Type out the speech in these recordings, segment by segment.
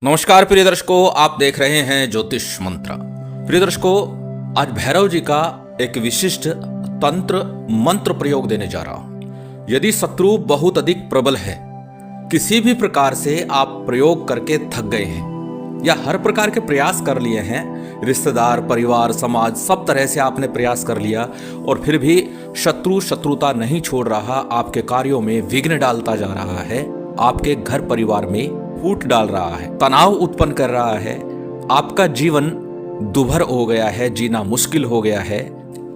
नमस्कार प्रिय दर्शकों, आप देख रहे हैं ज्योतिष मंत्र। प्रिय दर्शकों, आज भैरव जी का एक विशिष्ट तंत्र मंत्र प्रयोग देने जा रहा हूं। यदि शत्रु बहुत अधिक प्रबल है, किसी भी प्रकार से आप प्रयोग करके थक गए हैं या हर प्रकार के प्रयास कर लिए हैं, रिश्तेदार, परिवार, समाज, सब तरह से आपने प्रयास कर लिया और फिर भी शत्रुता नहीं छोड़ रहा, आपके कार्यों में विघ्न डालता जा रहा है, आपके घर परिवार में फूट डाल रहा है, तनाव उत्पन्न कर रहा है, आपका जीवन दुभर हो गया है, जीना मुश्किल हो गया है।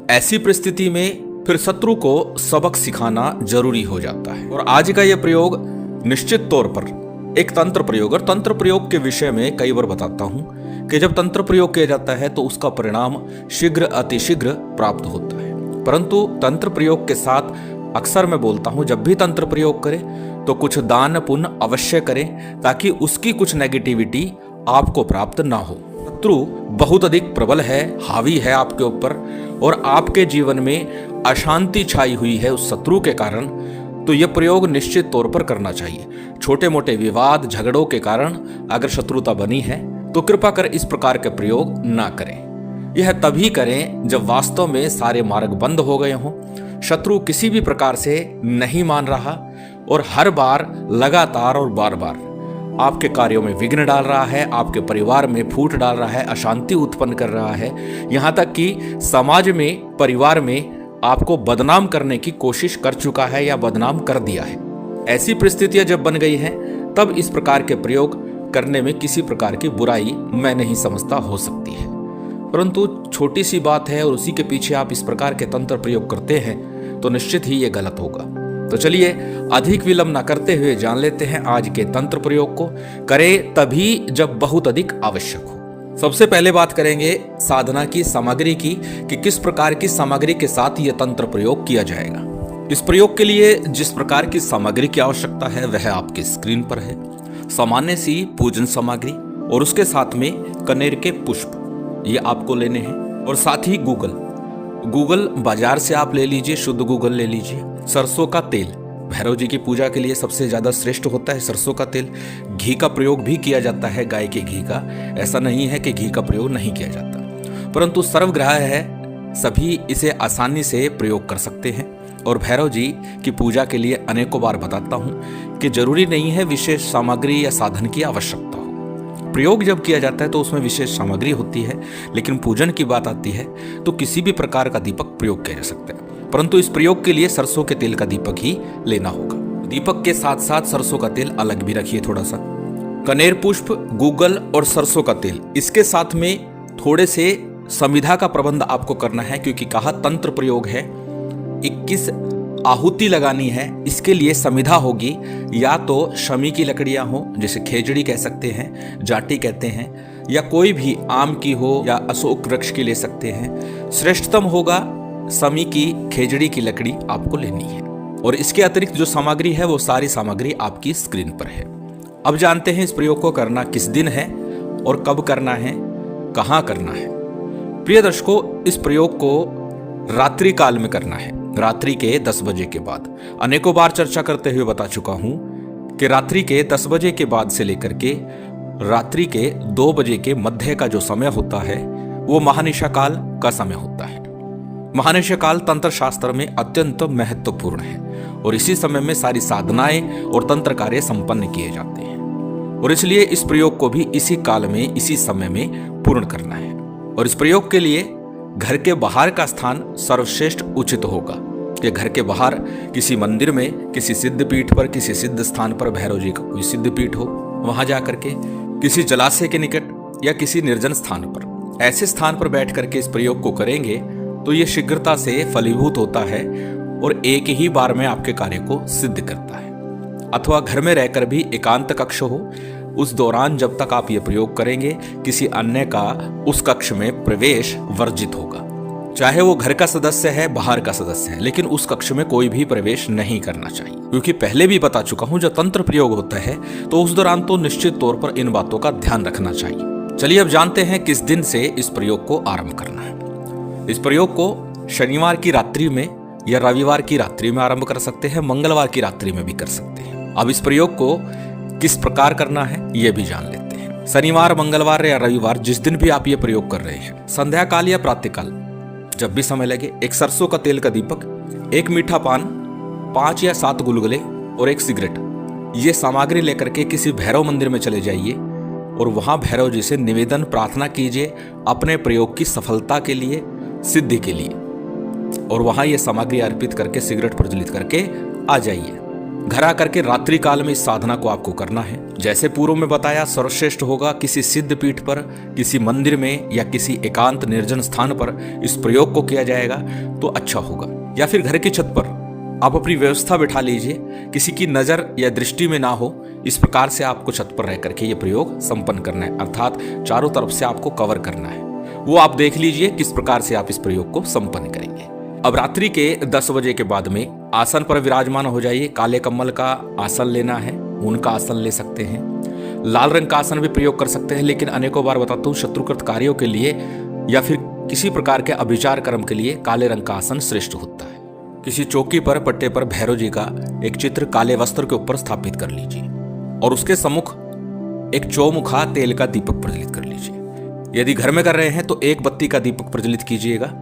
ऐसी परिस्थिति में फिर शत्रु को सबक सिखाना जरूरी हो जाता है। और आज का यह प्रयोग निश्चित तौर पर एक तंत्र प्रयोग, और तंत्र प्रयोग के विषय में कई बार बताता हूं कि जब तंत्र प्रयोग किया जाता है तो उसका परिणाम शीघ्र अतिशीघ्र प्राप्त होता है। परंतु तंत्र प्रयोग के साथ अक्सर मैं बोलता हूं, जब भी तंत्र प्रयोग करें तो कुछ दान पुण्य अवश्य करें, ताकि उसकी कुछ नेगेटिविटी आपको प्राप्त ना हो। शत्रु बहुत अधिक प्रबल है, हावी है आपके ऊपर, और आपके जीवन में अशांति छाई हुई है उस शत्रु के कारण, तो यह प्रयोग निश्चित तौर पर करना चाहिए। छोटे मोटे विवाद झगड़ों के कारण अगर शत्रुता बनी है तो कृपा कर इस प्रकार के प्रयोग ना करें। यह तभी करें जब वास्तव में सारे मार्ग बंद हो गए हों, शत्रु किसी भी प्रकार से नहीं मान रहा और हर बार लगातार और बार बार आपके कार्यों में विघ्न डाल रहा है, आपके परिवार में फूट डाल रहा है, अशांति उत्पन्न कर रहा है, यहाँ तक कि समाज में, परिवार में आपको बदनाम करने की कोशिश कर चुका है या बदनाम कर दिया है। ऐसी परिस्थितियां जब बन गई हैं, तब इस प्रकार के प्रयोग करने में किसी प्रकार की बुराई मैं नहीं समझता हो सकती है। परंतु छोटी सी बात है और उसी के पीछे आप इस प्रकार के तंत्र प्रयोग करते हैं तो निश्चित ही ये गलत होगा। तो चलिए अधिक विलंब न करते हुए जान लेते हैं आज के तंत्र प्रयोग को। करें तभी जब बहुत अधिक आवश्यक हो। सबसे पहले बात करेंगे साधना की सामग्री की, कि किस प्रकार की सामग्री के साथ यह तंत्र प्रयोग किया जाएगा। इस प्रयोग के लिए जिस प्रकार की सामग्री की आवश्यकता है वह आपकी स्क्रीन पर है। सामान्य सी पूजन सामग्री और उसके साथ में कनेर के पुष्प, ये आपको लेने हैं। और साथ ही गूगल बाजार से आप ले लीजिए, शुद्ध गूगल ले लीजिए। सरसों का तेल भैरव जी की पूजा के लिए सबसे ज्यादा श्रेष्ठ होता है सरसों का तेल। घी का प्रयोग भी किया जाता है, गाय के घी का, ऐसा नहीं है कि घी का प्रयोग नहीं किया जाता, परंतु सर्वग्राह है, सभी इसे आसानी से प्रयोग कर सकते हैं। और भैरव जी की पूजा के लिए अनेकों बार बताता हूं कि जरूरी नहीं है विशेष सामग्री या साधन की आवश्यकता हो। प्रयोग जब किया जाता है तो उसमें विशेष सामग्री होती है, लेकिन पूजन की बात आती है तो किसी भी प्रकार का दीपक प्रयोग किया जा सकता है, परंतु इस प्रयोग के लिए सरसों के तेल का दीपक ही लेना होगा। दीपक के साथ साथ सरसों का तेल अलग भी रखिए थोड़ा सा। कनेर पुष्प, गूगल और सरसों का तेल, इसके साथ में थोड़े से समिधा का प्रबंध आपको करना है, क्योंकि कहा तंत्र प्रयोग है, 21 आहुति लगानी है। इसके लिए समिधा होगी, या तो शमी की लकड़ियां हो, जैसे खेजड़ी कह सकते हैं, जाटी कहते हैं, या कोई भी आम की हो या अशोक वृक्ष की ले सकते हैं। श्रेष्ठतम होगा शमी की, खेजड़ी की लकड़ी आपको लेनी है। और इसके अतिरिक्त जो सामग्री है वो सारी सामग्री आपकी स्क्रीन पर है। अब जानते हैं इस प्रयोग को करना किस दिन है और कब करना है, कहां करना है। प्रिय दर्शकों, इस प्रयोग को रात्रि काल में करना है, रात्रि के 10 बजे के बाद। अनेकों बार चर्चा करते हुए बता चुका हूं कि रात्रि के 10 बजे के बाद से लेकर के रात्रि के 2 बजे के मध्य का जो समय होता है वो महानिशा काल का समय होता है। महानिशा काल तंत्र शास्त्र में अत्यंत महत्वपूर्ण है और इसी समय में सारी साधनाएं और तंत्र कार्य संपन्न किए जाते हैं, और इसलिए इस प्रयोग को भी इसी काल में, इसी समय में पूर्ण करना है। और इस प्रयोग के लिए घर के बाहर का स्थान सर्वश्रेष्ठ उचित होगा, कि घर के बाहर किसी मंदिर में, किसी सिद्ध पीठ पर, किसी सिद्ध स्थान पर, भैरव जी का कोई सिद्ध पीठ हो, वहां जाकर के किसी जलाशय के निकट या किसी निर्जन स्थान पर, ऐसे स्थान पर बैठ करके इस प्रयोग को करेंगे तो ये शीघ्रता से फलीभूत होता है और एक ही बार में आपके कार्य को सिद्ध करता है। अथवा घर में रहकर भी एकांत कक्ष हो, उस दौरान जब तक आप ये प्रयोग करेंगे किसी अन्य का उस कक्ष में प्रवेश वर्जित होगा। चाहे वो घर का सदस्य है, बाहर का सदस्य है, लेकिन उस कक्ष में कोई भी प्रवेश नहीं करना चाहिए, क्योंकि पहले भी बता चुका हूं जब तंत्र प्रयोग होता है तो उस दौरान तो निश्चित तौर पर इन बातों का ध्यान रखना चाहिए। चलिए अब जानते हैं किस दिन से इस प्रयोग को आरंभ करना है। इस प्रयोग को शनिवार की रात्रि में या रविवार की रात्रि में आरंभ कर सकते हैं, मंगलवार की रात्रि में भी कर सकते हैं। अब इस प्रयोग को किस प्रकार करना है यह भी जान लेते हैं। शनिवार, मंगलवार या रविवार जिस दिन भी आप ये प्रयोग कर रहे हैं, संध्या काल या प्रातःकाल जब भी समय लगे, एक सरसों का तेल का दीपक, एक मीठा पान, 5 या 7 गुलगुले और एक सिगरेट, ये सामग्री लेकर के किसी भैरव मंदिर में चले जाइए और वहां भैरव जी से निवेदन प्रार्थना कीजिए अपने प्रयोग की सफलता के लिए, सिद्धि के लिए, और वहां ये सामग्री अर्पित करके सिगरेट प्रज्वलित करके आ जाइए। घर आकर के रात्रि काल में इस साधना को आपको करना है। जैसे पूर्व में बताया, सर्वश्रेष्ठ होगा किसी सिद्ध पीठ पर, किसी मंदिर में या किसी एकांत निर्जन स्थान पर इस प्रयोग को किया जाएगा तो अच्छा होगा। या फिर घर की छत पर आप अपनी व्यवस्था बिठा लीजिए, किसी की नजर या दृष्टि में ना हो, इस प्रकार से आपको छत पर रह करके ये प्रयोग संपन्न करना है, अर्थात चारों तरफ से आपको कवर करना है। वो आप देख लीजिए किस प्रकार से आप इस प्रयोग को संपन्न करेंगे। अब रात्रि के 10 बजे के बाद में आसन पर विराजमान हो जाइए। काले कमल का आसन लेना है, ऊन का आसन ले सकते हैं, लाल रंग का आसन भी प्रयोग कर सकते हैं, लेकिन अनेकों बार बताता हूँ शत्रुकृत कार्यों के लिए या फिर किसी प्रकार के अभिचार कर्म के लिए काले रंग का आसन श्रेष्ठ होता है। किसी चौकी पर, पट्टे पर भैरव जी का एक चित्र काले वस्त्र के ऊपर स्थापित कर लीजिए और उसके सम्मुख एक चौमुखा तेल का दीपक प्रज्वलित कर लीजिए। यदि घर में कर रहे हैं तो एक बत्ती का दीपक प्रज्वलित कीजिएगा।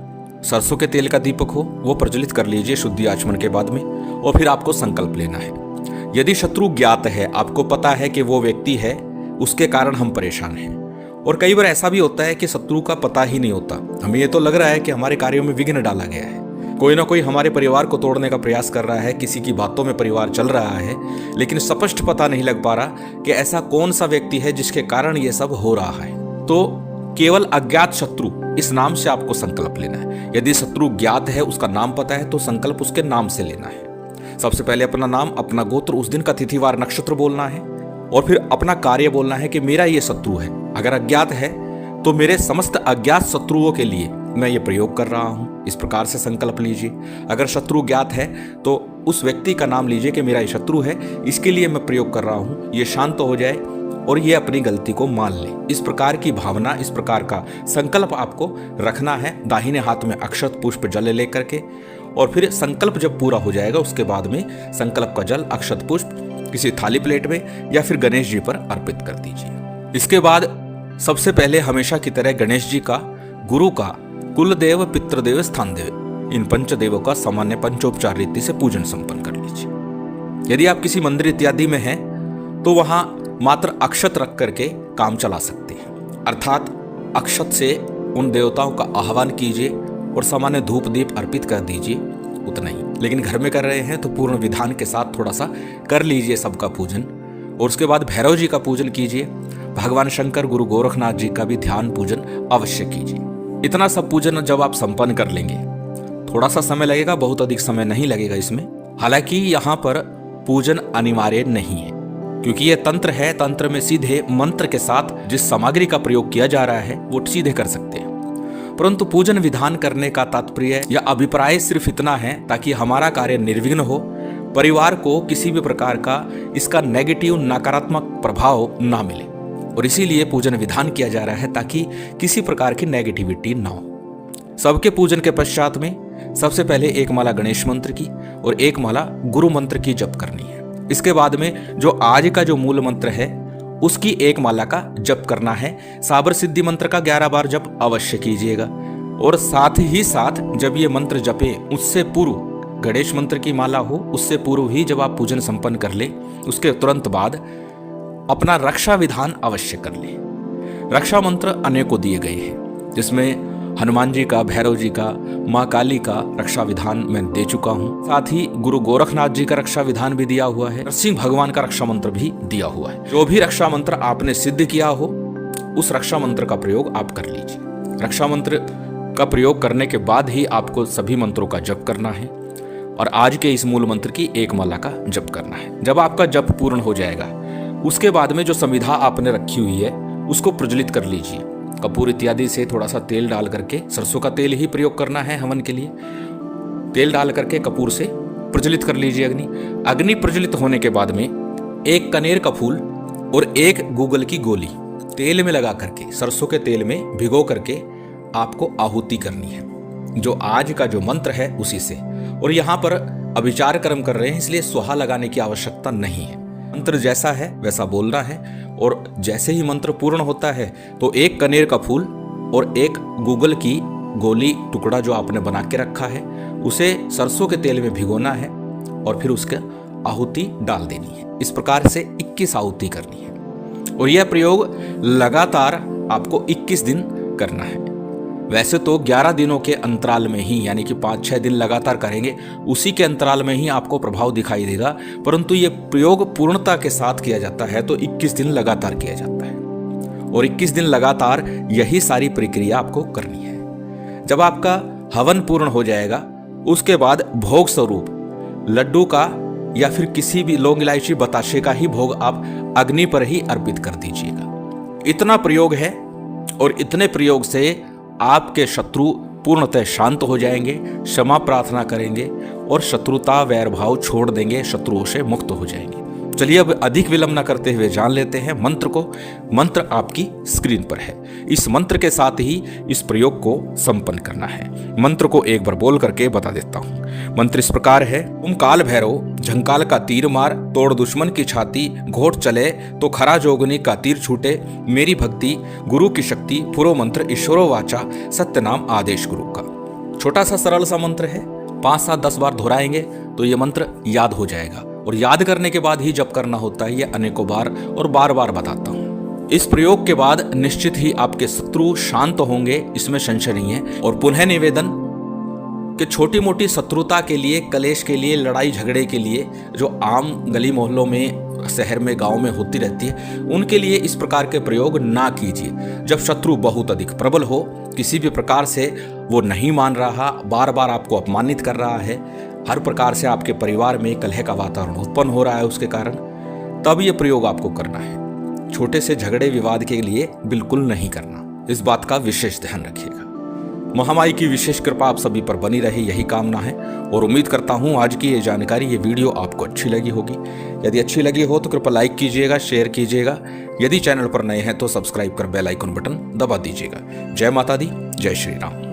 सरसों के तेल का दीपक हो वो प्रज्वलित कर लीजिए शुद्धि आचमन के बाद में, और फिर आपको संकल्प लेना है। यदि शत्रु ज्ञात है, आपको पता है कि वो व्यक्ति है, उसके कारण हम परेशान हैं, और कई बार ऐसा भी होता है कि शत्रु का पता ही नहीं होता, हमें ये तो लग रहा है कि हमारे कार्यों में विघ्न डाला गया है, कोई ना कोई हमारे परिवार को तोड़ने का प्रयास कर रहा है, किसी की बातों में परिवार चल रहा है, लेकिन स्पष्ट पता नहीं लग पा रहा कि ऐसा कौन सा व्यक्ति है जिसके कारण ये सब हो रहा है। तो केवल अज्ञात शत्रु इस नाम से आपको संकल्प लेना है। यदि शत्रु ज्ञात है, उसका नाम पता है, तो संकल्प उसके नाम से लेना है। सबसे पहले अपना नाम, अपना गोत्र, उस दिन का तिथिवार नक्षत्र बोलना है, और फिर अपना कार्य बोलना है कि मेरा ये शत्रु है। अगर अज्ञात है तो मेरे समस्त अज्ञात शत्रुओं के लिए मैं ये प्रयोग कर रहा हूं, इस प्रकार से संकल्प लीजिए। अगर शत्रु ज्ञात है तो उस व्यक्ति का नाम लीजिए कि मेरा ये शत्रु है, इसके लिए मैं प्रयोग कर रहा हूं, ये शांत हो जाए और ये अपनी गलती को मान ले। इस प्रकार की भावना, इस प्रकार का संकल्प आपको रखना है। दाहिने हाथ में अक्षत पुष्प जल लेकर के, और फिर संकल्प जब पूरा हो जाएगा उसके बाद में संकल्प का जल, अक्षत पुष्प किसी थाली प्लेट में या फिर गणेश जी पर अर्पित कर दीजिए। इसके बाद सबसे पहले हमेशा की तरह गणेश जी का, गुरु का, कुल देव, पितृदेव, स्थान देव, इन पंचदेवों का सामान्य पंचोपचार रीति से पूजन संपन्न कर लीजिए। यदि आप किसी मंदिर इत्यादि में हैं तो वहां मात्र अक्षत रख करके काम चला सकते हैं, अर्थात अक्षत से उन देवताओं का आह्वान कीजिए और सामान्य धूप दीप अर्पित कर दीजिए, उतना ही। लेकिन घर में कर रहे हैं तो पूर्ण विधान के साथ थोड़ा सा कर लीजिए सबका पूजन, और उसके बाद भैरव जी का पूजन कीजिए। भगवान शंकर, गुरु गोरखनाथ जी का भी ध्यान पूजन अवश्य कीजिए। इतना सब पूजन जब आप संपन्न कर लेंगे, थोड़ा सा समय लगेगा, बहुत अधिक समय नहीं लगेगा इसमें। हालांकि यहाँ पर पूजन अनिवार्य नहीं है, क्योंकि ये तंत्र है। तंत्र में सीधे मंत्र के साथ जिस सामग्री का प्रयोग किया जा रहा है वो सीधे कर सकते हैं, परंतु पूजन विधान करने का तात्पर्य या अभिप्राय सिर्फ इतना है ताकि हमारा कार्य निर्विघ्न हो, परिवार को किसी भी प्रकार का इसका नेगेटिव, नकारात्मक प्रभाव ना मिले, और इसीलिए पूजन विधान किया जा रहा है ताकि किसी प्रकार की नेगेटिविटी ना हो। सबके पूजन के पश्चात में सबसे पहले एक माला गणेश मंत्र की और एक माला गुरु मंत्र की जप करनी है। इसके बाद में जो आज का जो मूल मंत्र है उसकी एक माला का जप करना है। साबर सिद्धि मंत्र का 11 बार जप अवश्य कीजिएगा, और साथ ही साथ जब ये मंत्र जपे उससे पूर्व, गणेश मंत्र की माला हो उससे पूर्व ही जब आप पूजन संपन्न कर ले, उसके तुरंत बाद अपना रक्षा विधान अवश्य कर ले। रक्षा मंत्र अनेकों दिए गए हैं, जिसमें हनुमान जी का, भैरव जी का, माँ काली का रक्षा विधान मैं दे चुका हूँ। साथ ही गुरु गोरखनाथ जी का रक्षा विधान भी दिया हुआ है, नरसिंह भगवान का रक्षा मंत्र भी दिया हुआ है। जो भी रक्षा मंत्र आपने सिद्ध किया हो उस रक्षा मंत्र का प्रयोग आप कर लीजिए। रक्षा मंत्र का प्रयोग करने के बाद ही आपको सभी मंत्रों का जप करना है, और आज के इस मूल मंत्र की एक माला का जप करना है। जब आपका जप पूर्ण हो जाएगा उसके बाद में जो संविधा आपने रखी हुई है उसको प्रज्वलित कर लीजिए। कपूर इत्यादि से थोड़ा सा तेल डाल करके, सरसों का तेल ही प्रयोग करना है हवन के लिए, तेल डाल करके कपूर से प्रज्वलित कर लीजिए अग्नि। अग्नि प्रज्वलित होने के बाद में एक कनेर का फूल और एक गूगल की गोली तेल में लगा करके, सरसों के तेल में भिगो करके आपको आहुति करनी है, जो आज का जो मंत्र है उसी से। और यहाँ पर अभिचार कर्म कर रहे हैं इसलिए स्वाहा लगाने की आवश्यकता नहीं है, मंत्र जैसा है वैसा बोलना है और जैसे ही मंत्र पूर्ण होता है तो एक कनेर का फूल और एक गूगल की गोली टुकड़ा जो आपने बना के रखा है उसे सरसों के तेल में भिगोना है और फिर उसके आहुति डाल देनी है। इस प्रकार से 21 आहुति करनी है और यह प्रयोग लगातार आपको 21 दिन करना है। वैसे तो 11 दिनों के अंतराल में ही, यानी कि 5-6 दिन लगातार करेंगे, उसी के अंतराल में ही आपको प्रभाव दिखाई देगा, परंतु ये प्रयोग पूर्णता के साथ किया जाता है तो 21 दिन लगातार किया जाता है और 21 दिन लगातार यही सारी प्रक्रिया आपको करनी है। जब आपका हवन पूर्ण हो जाएगा उसके बाद भोग स्वरूप लड्डू का या फिर किसी भी लौंग इलायची बताशे का ही भोग आप अग्नि पर ही अर्पित कर दीजिएगा। इतना प्रयोग है और इतने प्रयोग से आपके शत्रु पूर्णतः शांत हो जाएंगे, क्षमा प्रार्थना करेंगे और शत्रुता वैर भाव छोड़ देंगे, शत्रुओं से मुक्त हो जाएंगे। चलिए अब अधिक विलंब न करते हुए जान लेते हैं मंत्र को। मंत्र आपकी स्क्रीन पर है। इस मंत्र के साथ ही इस प्रयोग को संपन्न करना है। मंत्र को एक बार बोल करके बता देता हूँ। मंत्र इस प्रकार है। तुम काल भैरव झंकाल का तीर मार, तोड़ दुश्मन की छाती, घोट चले तो खरा जोगनी का तीर छूटे, मेरी भक्ति गुरु की शक्ति, पुरो मंत्र ईश्वरो वाचा, सत्य नाम आदेश गुरु का। छोटा सा सरल सा मंत्र है। 5-7-10 बार दोहराएंगे तो ये मंत्र याद हो जाएगा और याद करने के बाद ही जप करना होता है। ये अनेकों बार और बार बार बताता हूँ। इस प्रयोग के बाद निश्चित ही आपके शत्रु शांत होंगे, इसमें संशय नहीं है। और पुनः निवेदन कि छोटी मोटी शत्रुता के लिए, कलेश के लिए, लड़ाई झगड़े के लिए जो आम गली मोहल्लों में, शहर में, गांव में होती रहती है, उनके लिए इस प्रकार के प्रयोग ना कीजिए। जब शत्रु बहुत अधिक प्रबल हो, किसी भी प्रकार से वो नहीं मान रहा, बार बार आपको अपमानित कर रहा है, हर प्रकार से आपके परिवार में कलह का वातावरण उत्पन्न हो रहा है उसके कारण, तब ये प्रयोग आपको करना है। छोटे से झगड़े विवाद के लिए बिल्कुल नहीं करना। इस बात का विशेष ध्यान रखिएगा। महामाई की विशेष कृपा आप सभी पर बनी रहे, यही कामना है। और उम्मीद करता हूँ आज की ये जानकारी, ये वीडियो आपको अच्छी लगी होगी। यदि अच्छी लगी हो तो कृपया लाइक कीजिएगा, शेयर कीजिएगा। यदि चैनल पर नए हैं तो सब्सक्राइब कर बेल आइकन बटन दबा दीजिएगा। जय माता दी, जय श्री राम।